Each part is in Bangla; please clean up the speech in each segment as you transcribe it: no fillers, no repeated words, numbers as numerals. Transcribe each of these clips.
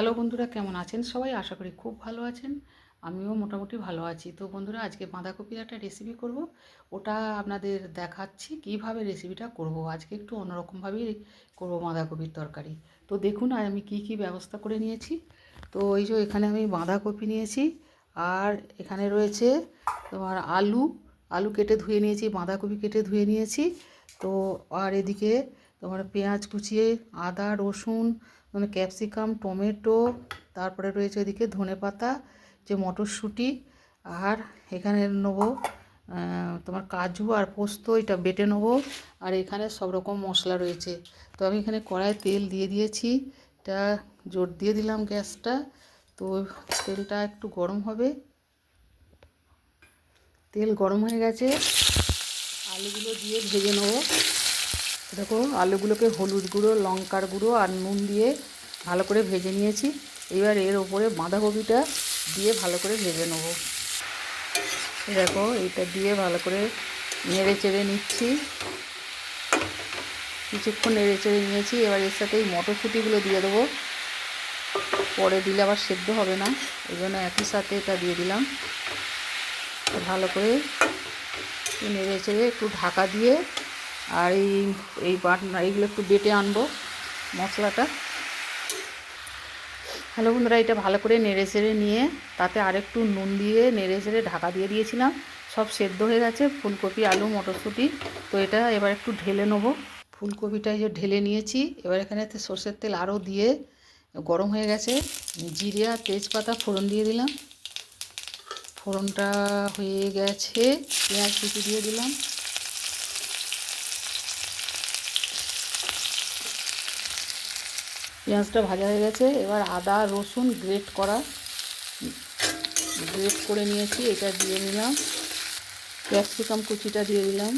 হ্যালো বন্ধুরা, কেমন আছেন সবাই? আশা করি খুব ভালো আছেন। আমিও মোটামুটি ভালো আছি। তো বন্ধুরা, আজকে বাঁধাকপির একটা রেসিপি করব। ওটা আপনাদের দেখাচ্ছি কিভাবে রেসিপিটা করব। আজকে একটু অন্যরকমভাবেই করব বাঁধাকপির তরকারি। তো দেখুন আর আমি কি ব্যবস্থা করে নিয়েছি। তো এই যে এখানে আমি বাঁধাকপি নিয়েছি, আর এখানে রয়েছে তোমার আলু কেটে ধুয়ে নিয়েছি, বাঁধাকপি কেটে ধুয়ে নিয়েছি। তো আর এদিকে তোমার পেঁয়াজ কুচিয়ে, আদা রসুন, মানে ক্যাপসিকাম, টমেটো, তারপরে রয়েছে ওইদিকে ধনেপাতা, যে মটরশুঁটি, আর এখানে নেবো তোমার কাজু আর পোস্ত, এটা বেটে নেবো। আর এখানে সব রকম মশলা রয়েছে। তো আমি এখানে কড়াই তেল দিয়ে দিয়েছি, এটা জোর দিয়ে দিলাম গ্যাসটা। তো তেলটা একটু গরম হবে, তেল গরম হয়ে গেছে, আলুগুলো দিয়ে ভেজে নেবো। দেখো আলুগুলোকে হলুদ গুঁড়ো, লঙ্কার গুঁড়ো আর নুন দিয়ে ভালো করে ভেজে নিয়েছি। এবার এর ওপরে বাঁধাকপিটা দিয়ে ভালো করে ভেজে নেব। দেখো এইটা দিয়ে ভালো করে নেড়ে চেড়ে নিচ্ছি, কিছুক্ষণ নেড়ে চেড়ে নিয়েছি। এবার এর সাথে এই মটরশুঁটিগুলো দিয়ে দেবো, পরে দিলে আবার সেদ্ধ হবে না, এই জন্য একই সাথে এটা দিয়ে দিলাম। ভালো করে নেড়ে চেড়ে একটু ঢাকা দিয়ে, আর এই বাটনা এইগুলো একটু বেটে আনবো মশলাটা। হ্যালো বন্ধুরা, এটা ভালো করে নেড়ে চেড়ে নিয়ে তাতে আরেকটু নুন দিয়ে নেড়ে চেড়ে ঢাকা দিয়ে দিয়েছিলাম। সব সেদ্ধ হয়ে গেছে ফুলকপি, আলু, মটরশুঁটি। তো এটা এবার একটু ঢেলে নেবো। ফুলকপিটা যে ঢেলে নিয়েছি, এবার এখানে সর্ষের তেল আরও দিয়ে গরম হয়ে গেছে, জিরে আর তেজপাতা ফোড়ন দিয়ে দিলাম। ফোড়নটা হয়ে গেছে, পেঁয়াজ কুচি দিয়ে দিলাম। পেঁয়াজটা ভাজা হয়ে গেছে, এবার আদা রসুন গ্রেট করে নিয়েছি, এটা দিয়ে দিলাম। ক্যাপসিকাম কুচিটা দিয়ে দিলাম।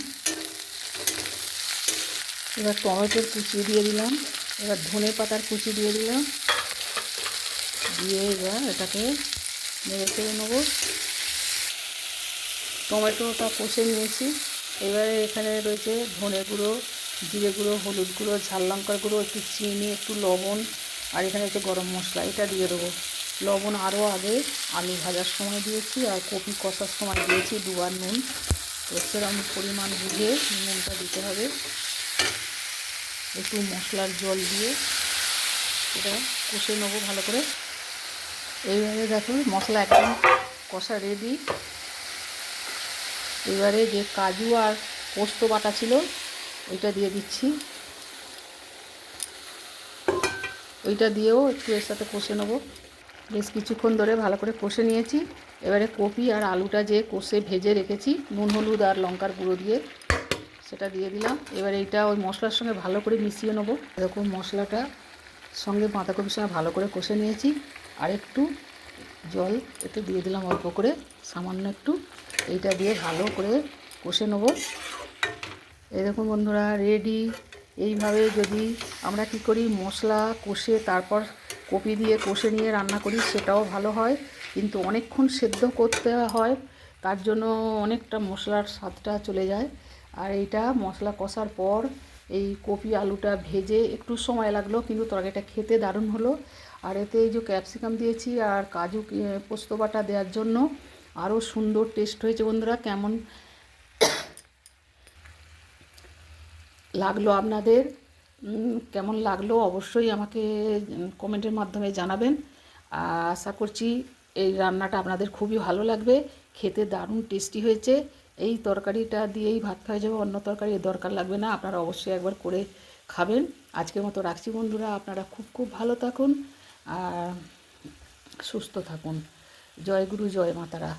এবার টমেটোর কুচি দিয়ে দিলাম। এবার ধনে পাতার কুচি দিয়ে দিলাম। দিয়ে এবার এটাকে নেড়ে চেড়ে নেবো। টমেটোটা কষে নিয়েছি। এবারে এখানে রয়েছে ধনে গুঁড়ো, জিরে গুঁড়ো, হলুদ গুঁড়ো, ঝাল লঙ্কার গুঁড়ো, একটু চিনি, একটু লবণ, আর এখানে হচ্ছে গরম মশলা, এটা দিয়ে দেবো। লবণ আরও আগে আলু ভাজার সময় দিয়েছি, আর কপি কষার সময় দিয়েছি দুবার নুন। তো সেরকম পরিমাণ বুঝে নুনটা দিতে হবে। একটু মশলার জল দিয়ে এটা কষে নেবো ভালো করে। এইভাবে দেখো মশলা একদম কষা রেডি। এবারে যে কাজু আর পোস্ত বাটা ছিল ওইটা দিয়ে দিচ্ছি, ওইটা দিয়েও একটু এর সাথে কষে নেবো। বেশ কিছুক্ষণ ধরে ভালো করে কষে নিয়েছি। এবারে কপি আর আলুটা যে কষে ভেজে রেখেছি নুন হলুদ আর লঙ্কার গুঁড়ো দিয়ে, সেটা দিয়ে দিলাম। এবার এইটা ওই মশলার সঙ্গে ভালো করে মিশিয়ে নেবো। এরকম মশলাটা সঙ্গে বাঁধাকপির সঙ্গে ভালো করে কষে নিয়েছি। আর একটু জল একটু দিয়ে দিলাম, অল্প করে, সামান্য একটু। এইটা দিয়ে ভালো করে কষে নেবো। এই দেখুন বন্ধুরা, রেডি। এইভাবে যদি আমরা কি করি, মশলা কষে তারপর কপি দিয়ে কষে নিয়ে রান্না করি, সেটাও ভালো হয়, কিন্তু অনেকক্ষণ সেদ্ধ করতে হয়, তার জন্য অনেকটা মশলার স্বাদটা চলে যায়। আর এইটা মশলা কষার পর এই কপি আলুটা ভেজে একটু সময় লাগলো, কিন্তু তরকারিটা খেতে দারুণ হলো। আর এতে এই যে ক্যাপসিকাম দিয়েছি আর কাজু পোস্ত বাটা দেওয়ার জন্য আরও সুন্দর টেস্ট হয়েছে। বন্ধুরা, কেমন লাগলো আপনাদের, কেমন লাগলো অবশ্যই আমাকে কমেন্টের মাধ্যমে জানাবেন। আশা করছি এই রান্নাটা আপনাদের খুবই ভালো লাগবে, খেতে দারুণ টেস্টি হয়েছে। এই তরকারিটা দিয়েই ভাত খাওয়া যাবে, অন্য তরকারি দরকার লাগবে না। আপনারা অবশ্যই একবার করে খাবেন। আজকের মতো রাখছি বন্ধুরা, আপনারা খুব খুব ভালো থাকুন আর সুস্থ থাকুন। জয় গুরু, জয় মা তারা।